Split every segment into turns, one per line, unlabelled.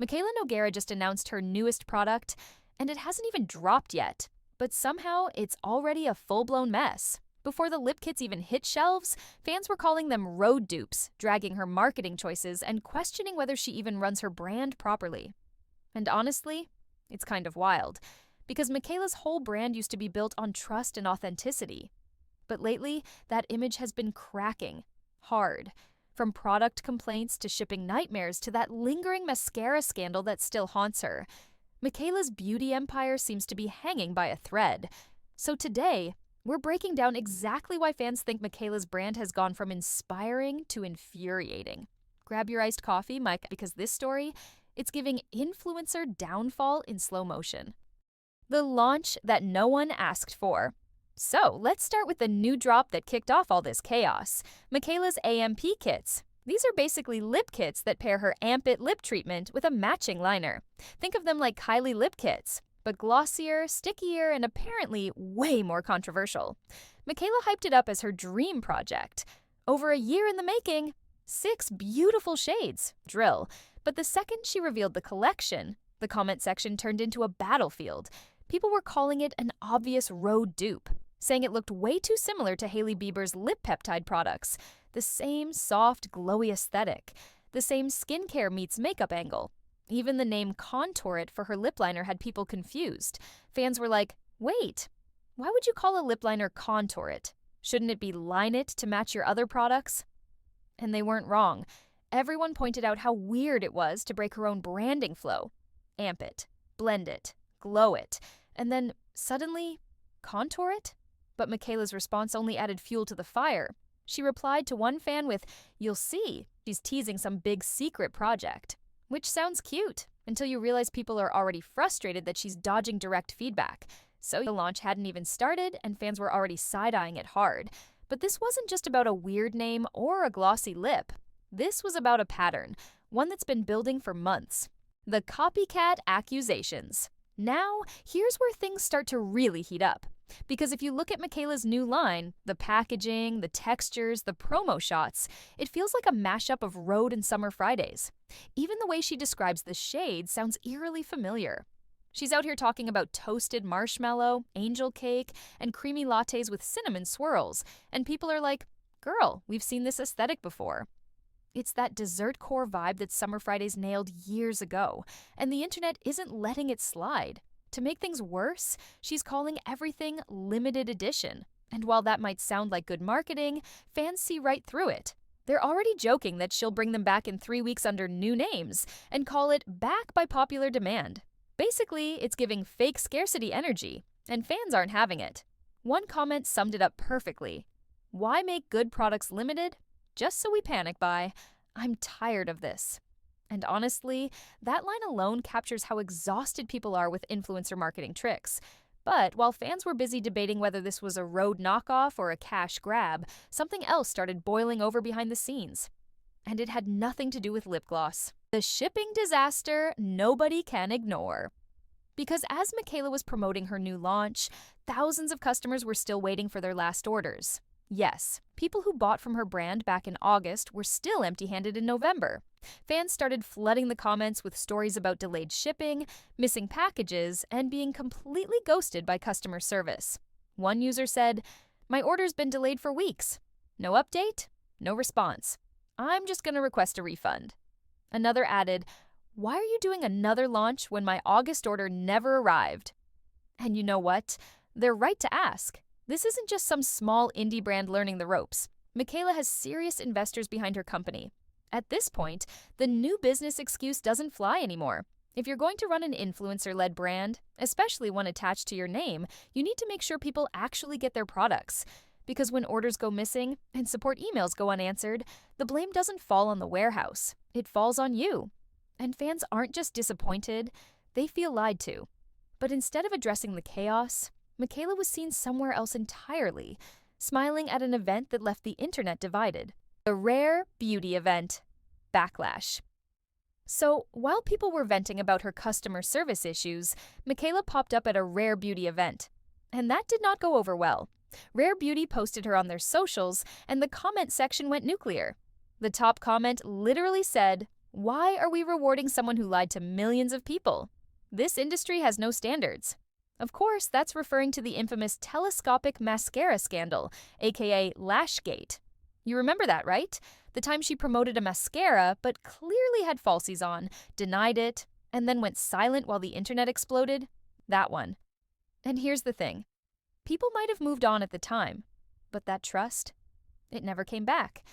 Mikayla Nogueira just announced her newest product, and it hasn't even dropped yet. But somehow, it's already a full-blown mess. Before the lip kits even hit shelves, fans were calling them Rhode dupes, dragging her marketing choices and questioning whether she even runs her brand properly. And honestly, it's kind of wild, because Mikayla's whole brand used to be built on trust and authenticity. But lately, that image has been cracking hard. From product complaints to shipping nightmares to that lingering mascara scandal that still haunts her, Mikayla's beauty empire seems to be hanging by a thread. So today, we're breaking down exactly why fans think Mikayla's brand has gone from inspiring to infuriating. Grab your iced coffee, Mike, because this story, it's giving influencer downfall in slow motion. The launch that no one asked for. So, let's start with the new drop that kicked off all this chaos. Mikayla's AMP kits. These are basically lip kits that pair her Amp It lip treatment with a matching liner. Think of them like Kylie lip kits, but glossier, stickier, and apparently way more controversial. Mikayla hyped it up as her dream project. Over a year in the making, 6 beautiful shades, drill. But the second she revealed the collection, the comment section turned into a battlefield. People were calling it an obvious Rhode dupe, saying it looked way too similar to Hailey Bieber's lip peptide products. The same soft, glowy aesthetic, the same skincare meets makeup angle. Even the name Contour It for her lip liner had people confused. Fans were like, wait, why would you call a lip liner Contour It? Shouldn't it be Line It to match your other products? And they weren't wrong. Everyone pointed out how weird it was to break her own branding flow. Amp it, blend it, glow it, and then suddenly, contour it? But Mikayla's response only added fuel to the fire. She replied to one fan with, "You'll see, she's teasing some big secret project." Which sounds cute, until you realize people are already frustrated that she's dodging direct feedback. So the launch hadn't even started, and fans were already side-eyeing it hard. But this wasn't just about a weird name or a glossy lip. This was about a pattern, one that's been building for months. The copycat accusations. Now, here's where things start to really heat up. Because if you look at Mikayla's new line, the packaging, the textures, the promo shots, it feels like a mashup of Rhode and Summer Fridays. Even the way she describes the shades sounds eerily familiar. She's out here talking about toasted marshmallow, angel cake, and creamy lattes with cinnamon swirls, and people are like, girl, we've seen this aesthetic before. It's that dessert core vibe that Summer Fridays nailed years ago, and the internet isn't letting it slide. To make things worse, she's calling everything limited edition. And while that might sound like good marketing, fans see right through it. They're already joking that she'll bring them back in 3 weeks under new names and call it back by popular demand. Basically, it's giving fake scarcity energy, and fans aren't having it. One comment summed it up perfectly. Why make good products limited? Just so we panic buy. I'm tired of this. And honestly, that line alone captures how exhausted people are with influencer marketing tricks. But while fans were busy debating whether this was a Rhode knockoff or a cash grab, something else started boiling over behind the scenes. And it had nothing to do with lip gloss. The shipping disaster nobody can ignore. Because as Mikayla was promoting her new launch, thousands of customers were still waiting for their last orders. Yes, people who bought from her brand back in August were still empty-handed in November. Fans started flooding the comments with stories about delayed shipping, missing packages, and being completely ghosted by customer service. One user said, "My order's been delayed for weeks. No update, no response. I'm just going to request a refund." Another added, "Why are you doing another launch when my August order never arrived?" And you know what? They're right to ask. This isn't just some small indie brand learning the ropes. Mikayla has serious investors behind her company. At this point, the new business excuse doesn't fly anymore. If you're going to run an influencer-led brand, especially one attached to your name, you need to make sure people actually get their products. Because when orders go missing and support emails go unanswered, the blame doesn't fall on the warehouse. It falls on you. And fans aren't just disappointed, they feel lied to. But instead of addressing the chaos, Mikayla was seen somewhere else entirely, smiling at an event that left the internet divided. The rare beauty event. Backlash. So, while people were venting about her customer service issues, Mikayla popped up at a rare beauty event. And that did not go over well. Rare Beauty posted her on their socials, and the comment section went nuclear. The top comment literally said, Why are we rewarding someone who lied to millions of people? This industry has no standards. Of course, that's referring to the infamous telescopic mascara scandal, aka Lashgate. You remember that, right? The time she promoted a mascara but clearly had falsies on, denied it, and then went silent while the internet exploded? That one. And here's the thing. People might have moved on at the time, but that trust? It never came back.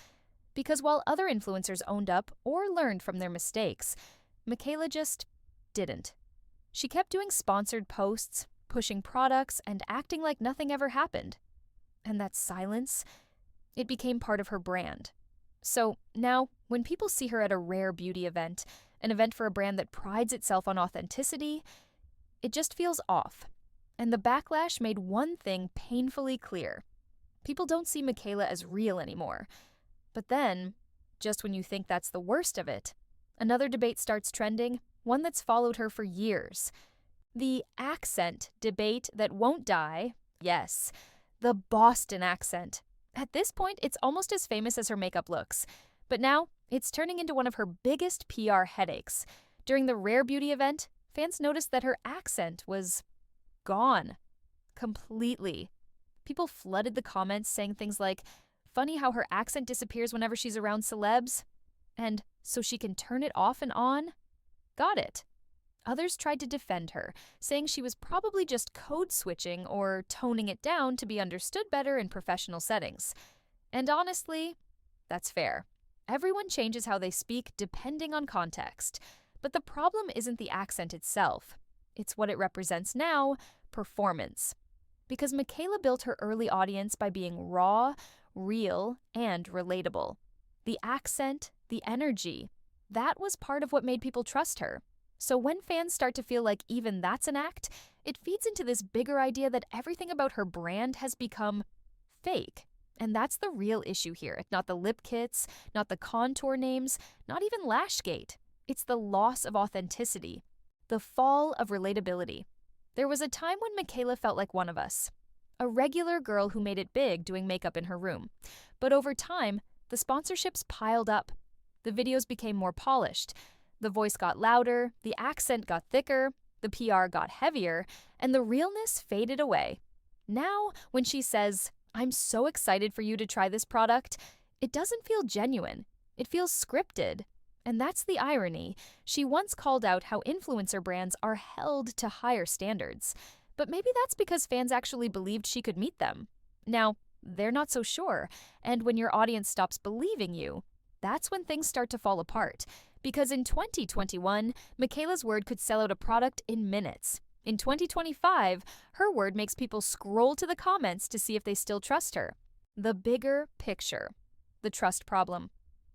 Because while other influencers owned up or learned from their mistakes, Mikayla just didn't. She kept doing sponsored posts, pushing products, and acting like nothing ever happened. And that silence, it became part of her brand. So now, when people see her at a rare beauty event, an event for a brand that prides itself on authenticity, it just feels off. And the backlash made one thing painfully clear. People don't see Mikayla as real anymore. But then, just when you think that's the worst of it, another debate starts trending, one that's followed her for years. The accent debate that won't die. Yes, the Boston accent. At this point, it's almost as famous as her makeup looks. But now, it's turning into one of her biggest PR headaches. During the Rare Beauty event, fans noticed that her accent was gone. Completely. People flooded the comments saying things like, "Funny how her accent disappears whenever she's around celebs," and "so she can turn it off and on." Got it. Others tried to defend her, saying she was probably just code switching or toning it down to be understood better in professional settings. And honestly, that's fair. Everyone changes how they speak depending on context. But the problem isn't the accent itself. It's what it represents now, performance. Because Mikayla built her early audience by being raw, real, and relatable. The accent, the energy, that was part of what made people trust her. So when fans start to feel like even that's an act, it feeds into this bigger idea that everything about her brand has become fake. And that's the real issue here, not the lip kits, not the contour names, not even Lashgate. It's the loss of authenticity, the fall of relatability. There was a time when Mikayla felt like one of us, a regular girl who made it big doing makeup in her room. But over time, the sponsorships piled up. The videos became more polished. The voice got louder, the accent got thicker, the PR got heavier, and the realness faded away. Now, when she says, "I'm so excited for you to try this product," it doesn't feel genuine. It feels scripted. And that's the irony. She once called out how influencer brands are held to higher standards. But maybe that's because fans actually believed she could meet them. Now, they're not so sure. And when your audience stops believing you, that's when things start to fall apart. Because in 2021, Mikayla's word could sell out a product in minutes. In 2025, her word makes people scroll to the comments to see if they still trust her. The bigger picture. The trust problem.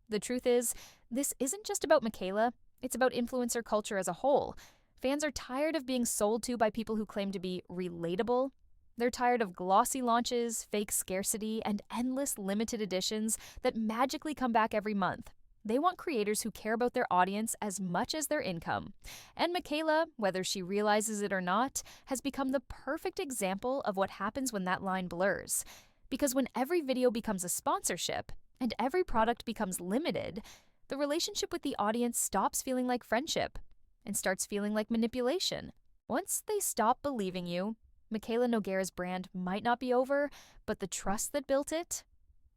The truth is, this isn't just about Mikayla, it's about influencer culture as a whole. Fans are tired of being sold to by people who claim to be relatable. They're tired of glossy launches, fake scarcity, and endless limited editions that magically come back every month. They want creators who care about their audience as much as their income. And Mikayla, whether she realizes it or not, has become the perfect example of what happens when that line blurs. Because when every video becomes a sponsorship, and every product becomes limited, the relationship with the audience stops feeling like friendship and starts feeling like manipulation. Once they stop believing you, Mikayla Nogueira's brand might not be over, but the trust that built it,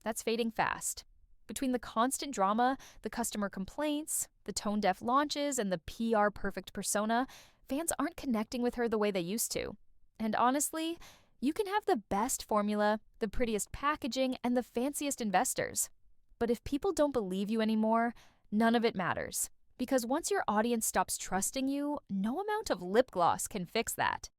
that's fading fast. Between the constant drama, the customer complaints, the tone-deaf launches, and the PR perfect persona, fans aren't connecting with her the way they used to. And honestly, you can have the best formula, the prettiest packaging, and the fanciest investors. But if people don't believe you anymore, none of it matters. Because once your audience stops trusting you, no amount of lip gloss can fix that.